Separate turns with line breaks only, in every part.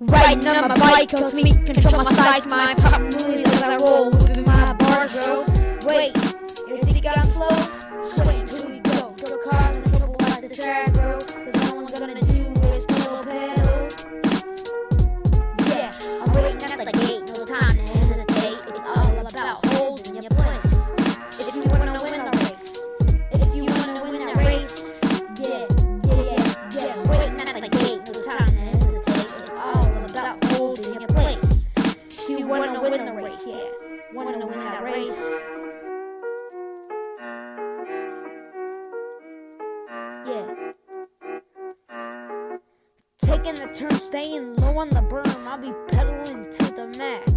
Riding on my bike, helps me control my psyche. My pop movies as I roll, whipping my bars, bro. Wait, you think I'm slow? Wait till we go. Trouble cars and trouble like the track, bro. Cause all I'm gonna do is pedal. Yeah, I'm waiting at the gate, no time to hesitate. It's all about holding your place. If you wanna win the race, if you wanna win the race, yeah. Waiting at the gate, no time to hesitate. It's all about holding your place. If you wanna win the race, yeah. Wanna win that race. Yeah. Taking a turn, staying low on the berm. I'll be pedaling to the max.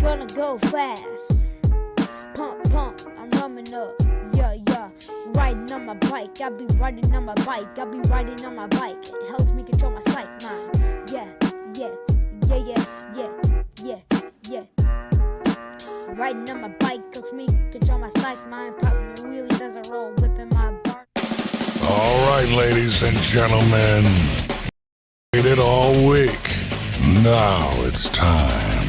Gonna go fast. Pump, I'm rumming up. Yeah. Riding on my bike. I'll be riding on my bike. It helps me control my psyche, man. Yeah. Riding on my bike helps me control my psyche, mind. Popping the wheelies as I roll, whipping my bar.
All right, ladies and gentlemen. Waited all week. Now it's time.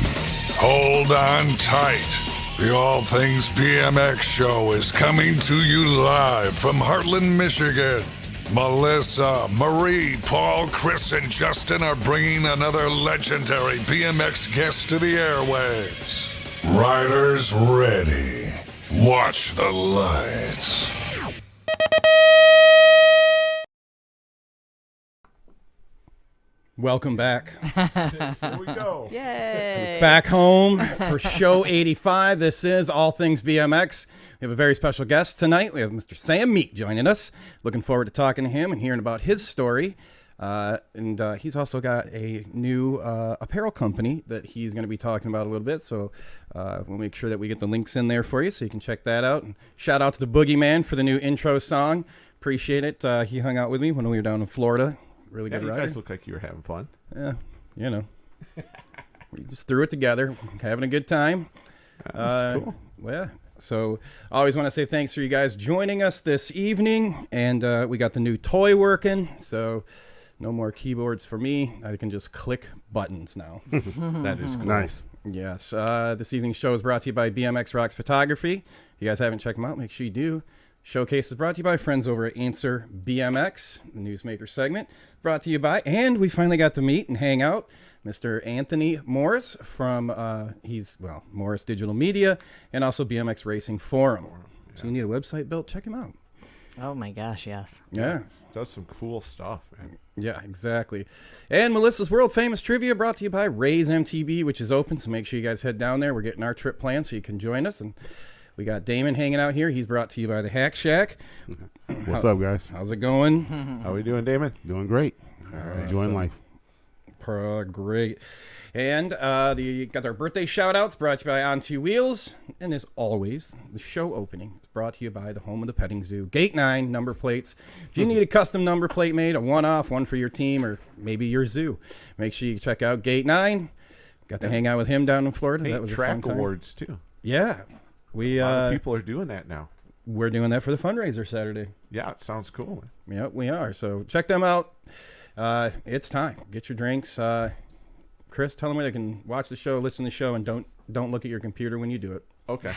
Hold on tight. The All Things BMX Show is coming to you live from Hartland, Michigan. Melissa, Marie, Paul, Chris, and Justin are bringing another legendary BMX guest to the airwaves. Riders ready. Watch the lights.
Welcome back.
Here we go.
Yay.
Back home for show 85. This is All Things BMX. We have a very special guest tonight. We have Mr. Sam Meek joining us. Looking forward to talking to him and hearing about his story. And he's also got a new apparel company that he's going to be talking about a little bit. So we'll make sure that we get the links in there for you so you can check that out. And shout out to the Boogeyman for the new intro song. Appreciate it. He hung out with me when we were down in Florida. Really good rider.
You guys look like you were having fun.
Yeah, you know. We just threw it together, having a good time.
That's cool.
Yeah. So I always want to say thanks for you guys joining us this evening. And we got the new toy working. So no more keyboards for me. I can just click buttons now.
That is cool.
Nice.
Yes. This evening's show is brought to you by BMX Rocks Photography. If you guys haven't checked them out, make sure you do. Showcase is brought to you by friends over at Answer BMX, the Newsmaker segment. Brought to you by, and we finally got to meet and hang out, Mr. Anthony Morris from, Morris Digital Media, and also BMX Racing Forum. Yeah. So you need a website built, check him out.
Oh my gosh, yes.
Yeah.
Does some cool stuff, man.
Yeah, exactly. And Melissa's World Famous Trivia brought to you by Ray's MTB, which is open, so make sure you guys head down there. We're getting our trip planned so you can join us. And we got Damon hanging out here. He's brought to you by the Hack Shack.
What's up, guys?
How's it going?
How we doing, Damon?
Doing great.
All right,
Enjoying life.
Great. And got our birthday shout-outs brought to you by On Two Wheels. And as always, the show opening is brought to you by the home of the petting zoo, Gate 9 number plates. If you need a custom number plate made, a one-off, one for your team or maybe your zoo, make sure you check out Gate 9. Got to hang out with him down in Florida.
Hey,
that was
track
a fun time.
awards, too.
Yeah.
A lot of people are doing that now.
We're doing that for the fundraiser Saturday.
Yeah, it sounds cool.
Yeah, we are. So check them out. It's time. Get your drinks. Chris, tell them where they can watch the show, listen to the show, and don't look at your computer when you do it.
Okay.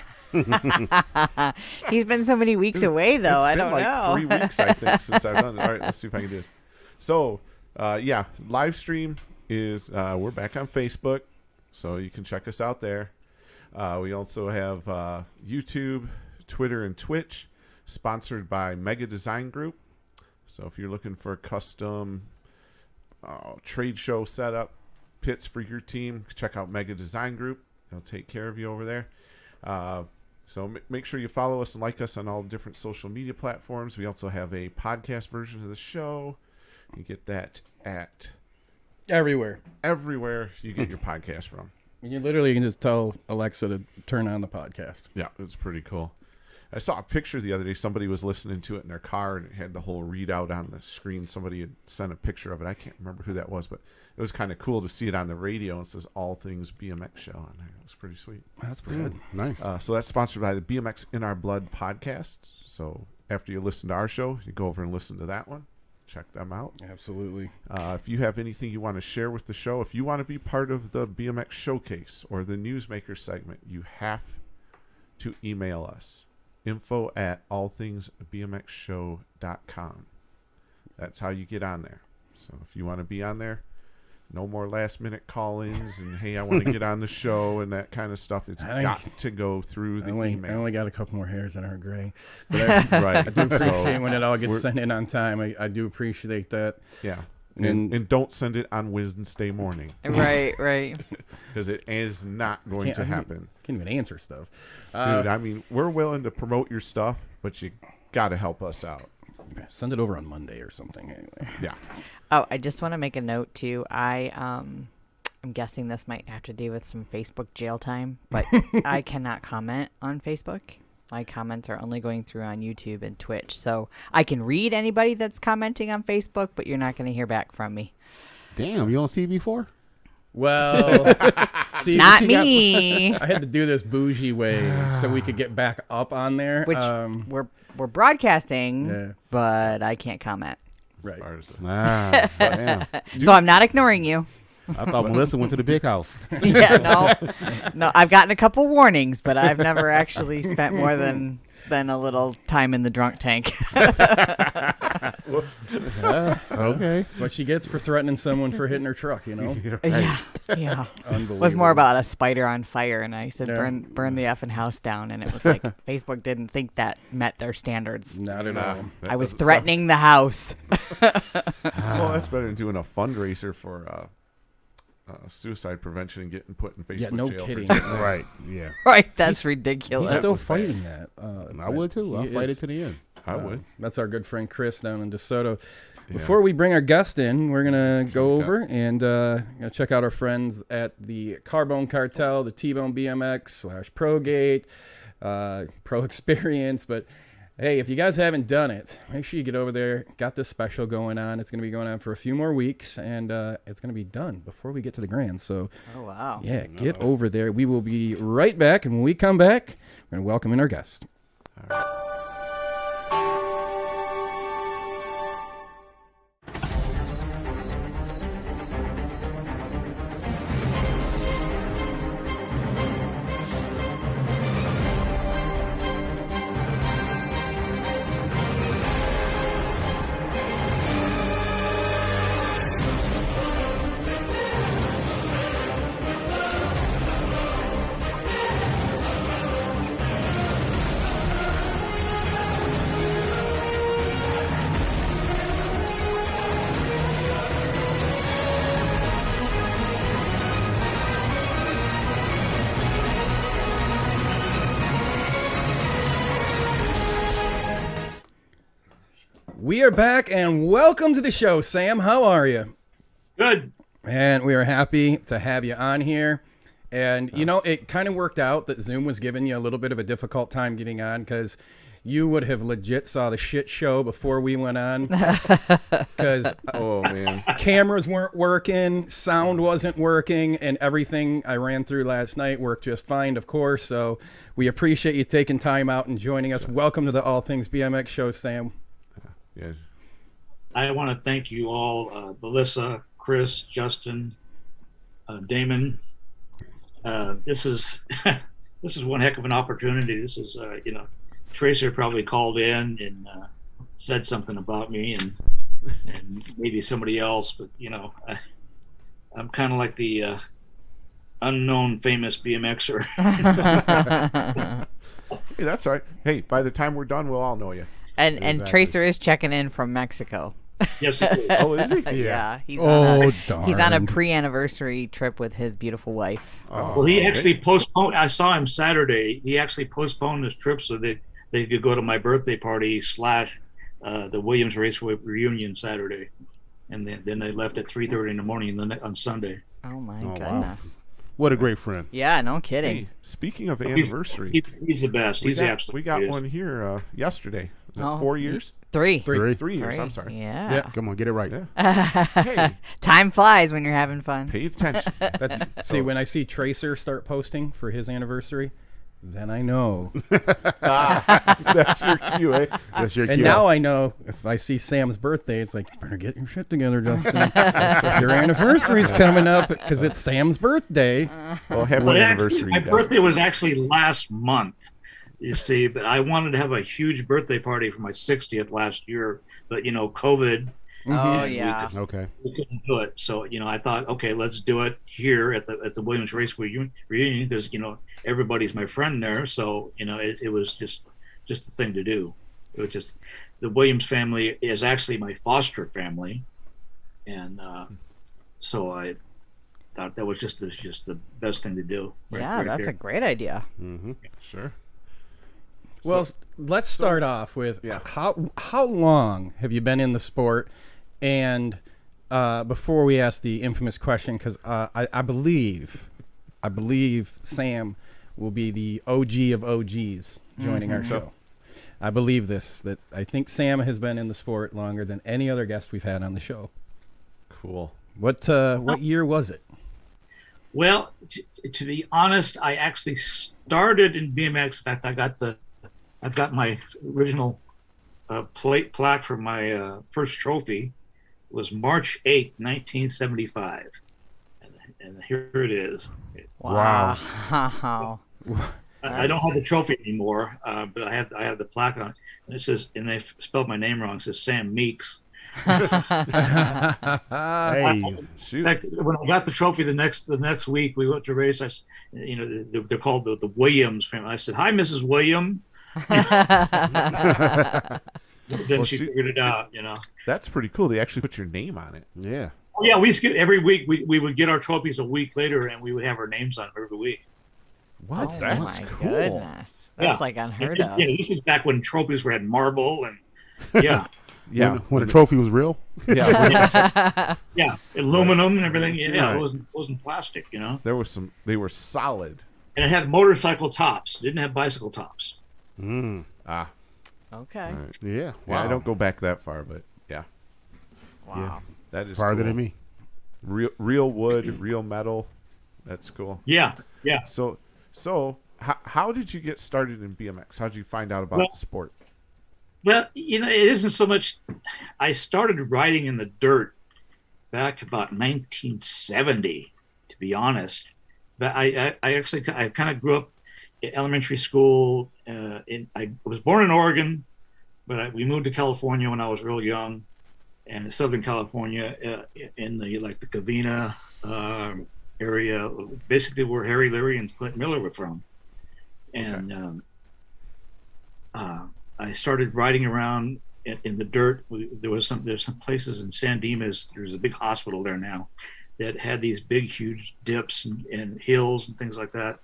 He's been so many weeks away, though. I don't know.
3 weeks, I think, since I've done it. All right, let's see if I can do this. So, live stream is we're back on Facebook, so you can check us out there. We also have YouTube, Twitter, and Twitch, sponsored by Mega Design Group. So if you're looking for a custom trade show setup, pits for your team, check out Mega Design Group. They'll take care of you over there. So make sure you follow us and like us on all the different social media platforms. We also have a podcast version of the show. You get that at
Everywhere
you get your podcast from.
You literally can just tell Alexa to turn on the podcast.
Yeah, it's pretty cool. I saw a picture the other day. Somebody was listening to it in their car, and it had the whole readout on the screen. Somebody had sent a picture of it. I can't remember who that was, but it was kind of cool to see it on the radio. It says All Things BMX Show on there. It was pretty sweet.
That's pretty good.
Nice.
So that's sponsored by the BMX in Our Blood podcast. So after you listen to our show, you go over and listen to that one. check them out.
Absolutely.
If you have anything you want to share with the show, if you want to be part of the BMX Showcase or the Newsmaker segment, you have to email us. info@allthingsbmxshow.com. That's how you get on there. So if you want to be on there, no more last-minute call-ins and, hey, I want to get on the show and that kind of stuff. It's got to go through the email.
I only got a couple more hairs that aren't gray. But I do appreciate when it all gets sent in on time. I do appreciate that.
Yeah. And don't send it on Wednesday morning.
Right.
Because it is not going to happen.
Can't even answer stuff.
Dude, I mean, we're willing to promote your stuff, but you got to help us out.
Send it over on Monday or something. Anyway.
Yeah.
Oh, I just want to make a note too. I'm guessing this might have to do with some Facebook jail time, but I cannot comment on Facebook. My comments are only going through on YouTube and Twitch, so I can read anybody that's commenting on Facebook, but you're not going to hear back from me.
Damn, you don't see before?
Well, see,
Not me.
I had to do this bougie way so we could get back up on there.
Which we're broadcasting,
Yeah.
but I can't comment.
Right.
Damn.
So I'm not ignoring you.
I thought Melissa went to the big house.
Yeah, no. I've gotten a couple warnings, but I've never actually spent more than a little time in the drunk tank.
Okay.
That's what she gets for threatening someone for hitting her truck, you know?
Yeah.
Unbelievable.
It was more about a spider on fire, and I said burn the effing house down, and it was like Facebook didn't think that met their standards.
Not at all.
I was threatening the house.
Well, that's better than doing a fundraiser for suicide prevention and getting put in Facebook
Yeah, no
jail.
kidding.
Right. Yeah.
Right, that's ridiculous.
He's still fighting that.
I would too. I'll
he
fight
is.
it to the end.
I would.
That's our good friend Chris down in DeSoto.
Yeah.
Before we bring our guest in, we're going to go over and gonna check out our friends at the Carbone Cartel, the T-Bone BMX / Progate, Pro Experience. But hey, if you guys haven't done it, make sure you get over there. Got this special going on. It's going to be going on for a few more weeks, and it's going to be done before we get to the Grand. So,
Oh, wow.
yeah, get over there. We will be right back, and when we come back, we're going to welcome in our guest. We are back, and welcome to the show, Sam. How are you?
Good.
Man, we are happy to have you on here. And, you know, it kind of worked out that Zoom was giving you a little bit of a difficult time getting on because you would have legit saw the shit show before we went on. Because
Oh, man.
cameras weren't working, sound wasn't working, and everything I ran through last night worked just fine, of course. So we appreciate you taking time out and joining us. Welcome to the All Things BMX Show, Sam.
Yes.
I want to thank you all, Melissa, Chris, Justin, Damon. This is this is one heck of an opportunity. This is Tracer probably called in and said something about me and maybe somebody else, but I'm kind of like the unknown famous BMXer.
Hey, that's all right. Hey, by the time we're done, we'll all know you.
And
Exactly.
Tracer is checking in from Mexico.
Yes, it is.
Oh, is he?
Yeah, he's
darn.
he's on a pre-anniversary trip with his beautiful wife.
Oh,
Well, he actually postponed. I saw him Saturday. He actually postponed his trip so that they could go to my birthday party / the Williams Raceway reunion Saturday, and then they left at 3:30 in the morning on Sunday.
Oh my
Oh,
goodness.
wow. What a great friend.
Yeah, no kidding.
Hey, speaking of anniversary,
He's the best. He's absolutely.
we got
he is.
one here yesterday. Is it
Oh.
4 years?
Three.
3 years. I'm sorry.
Yeah.
Yeah.
Come on, get it right.
Yeah. Hey,
Time flies when you're having fun.
pay attention.
See, when I see Tracer start posting for his anniversary, then I know.
That's your cue, eh?
That's your
And
cue.
now I know if I see Sam's birthday, it's like, you better get your shit together, Justin. Your anniversary's coming up because it's Sam's birthday.
Well, happy
But
anniversary,
actually, my
you guys.
birthday was actually last month, you see, but I wanted to have a huge birthday party for my 60th last year, but COVID.
Oh
and
yeah.
Okay.
we couldn't do it. So, I thought, okay, let's do it here at the Williams Raceway reunion because, everybody's my friend there. So, it was just the thing to do. It was just the Williams family is actually my foster family. And so I thought that was just the best thing to do.
Yeah, that's a great idea.
Mm-hmm.
Sure.
Well, let's start off with how long have you been in the sport? And before we ask the infamous question, because I believe Sam will be the OG of OGs joining our show. I believe this, that I think Sam has been in the sport longer than any other guest we've had on the show.
Cool.
What year was it?
Well, to be honest, I actually started in BMX. In fact, I've got my original plaque for my first trophy. It was March 8th, 1975. And here it is.
Wow.
I don't have the trophy anymore, but I have the plaque on it. And it says, and they spelled my name wrong. It says Sam Meeks.
Hey.
Shoot.
In fact, when I got the trophy the next week, we went to race. They're called the Williams family. I said, "Hi, Mrs. William." Then
Well,
she figured it out.
That's pretty cool. They actually put your name on it.
Yeah.
Oh, yeah, we skip every week. We would get our trophies a week later, and we would have our names on them every week.
What?
Oh
That's
my
cool.
goodness. That's like unheard of.
This is back when trophies had marble and yeah,
Yeah.
When the trophy was real.
Yeah.
yeah, aluminum and everything. Yeah,
Right.
it wasn't plastic,
There was some. They were solid.
and it had motorcycle tops. It didn't have bicycle tops.
Mm.
Ah.
Okay.
All right.
Yeah.
Yeah, I don't go back that far, but yeah,
Wow.
that is
Farther
cool.
than me.
Real wood, real metal. That's cool.
Yeah.
So how did you get started in BMX? How did you find out about
Well-
the sport?
Well, it isn't so much. I started riding in the dirt back about 1970, to be honest. But I kind of grew up in elementary school. I was born in Oregon, but we moved to California when I was real young, and Southern California in the Covina area, basically where Harry Leary and Clint Miller were from, and I started riding around in the dirt. There's some places in San Dimas. There's a big hospital there now that had these big, huge dips and hills and things like that.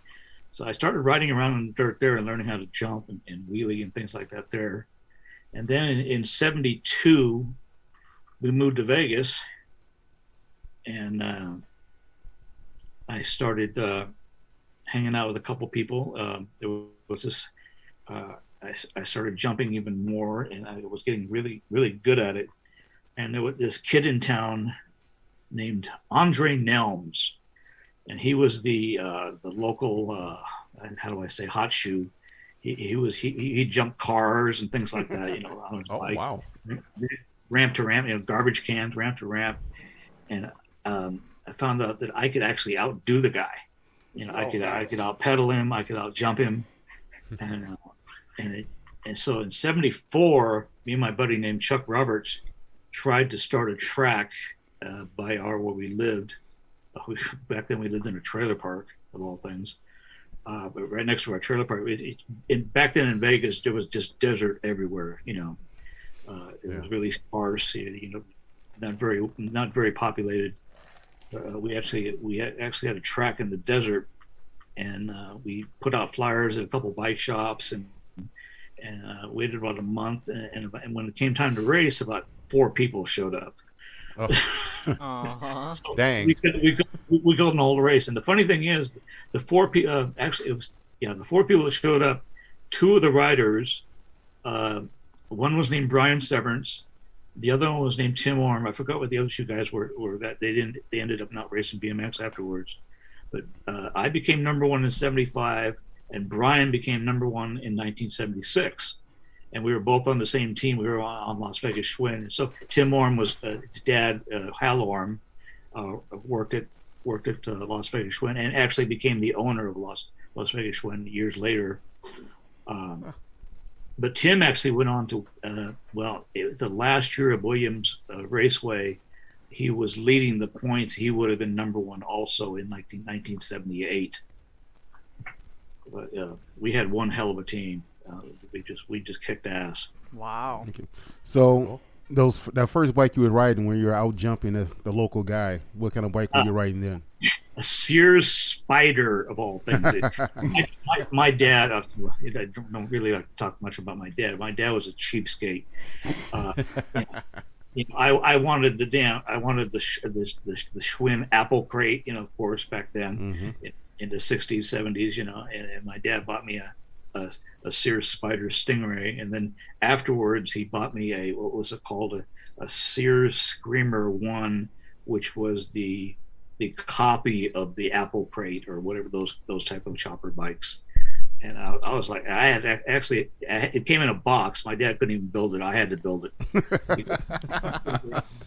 So I started riding around in the dirt there and learning how to jump and wheelie and things like that there. And then in 72, we moved to Vegas, and I started hanging out with a couple people. There was this. I started jumping even more, and I was getting really, really good at it. And there was this kid in town named Andre Nelms, and he was the local how do I say, hot shoe. He jumped cars and things like that, on his bike.
Wow.
Ramp to ramp, garbage cans, ramp to ramp, and I found out that I could actually outdo the guy. I could out pedal him, I could out jump him, and so in '74, me and my buddy named Chuck Roberts tried to start a track by where we lived. Back then, we lived in a trailer park, of all things. But right next to our trailer park, back then in Vegas, there was just desert everywhere. It was really sparse. Not very populated. We actually had a track in the desert, and we put out flyers at a couple bike shops and waited about a month. And when it came time to race, about 4 people showed up.
Uh-huh.
So
Dang.
we got in the whole race. And the funny thing is, the 4 people the 4 people that showed up, 2 of the riders, one was named Brian Severance, the other one was named Tim Orm. I forgot what the other 2 guys were that they ended up not racing BMX afterwards. But I became number 1 in '75. and Brian became number one in 1976. And we were both on the same team. We were on Las Vegas Schwinn. So Tim Orm was his dad. Hal Orm worked at Las Vegas Schwinn, and actually became the owner of Las Vegas Schwinn years later. But Tim actually went on to the last year of Williams Raceway, he was leading the points. He would have been number one also in 1978. But we had one hell of a team. We just kicked ass.
Wow.
Okay. So that first bike you were riding when you were out jumping as the local guy, what kind of bike were you riding then?
A Sears Spider, of all things. My dad, I don't really like to talk much about my dad. My dad was a cheapskate. I wanted the Schwinn Apple Crate, of course, back then in the 60s, 70s, and my dad bought me a Sears Spider Stingray, and then afterwards he bought me what was it called, a Sears Screamer 1, which was the copy of the Apple Crate or whatever those type of chopper bikes. And I was like, it came in a box. My dad couldn't even build it. I had to build it.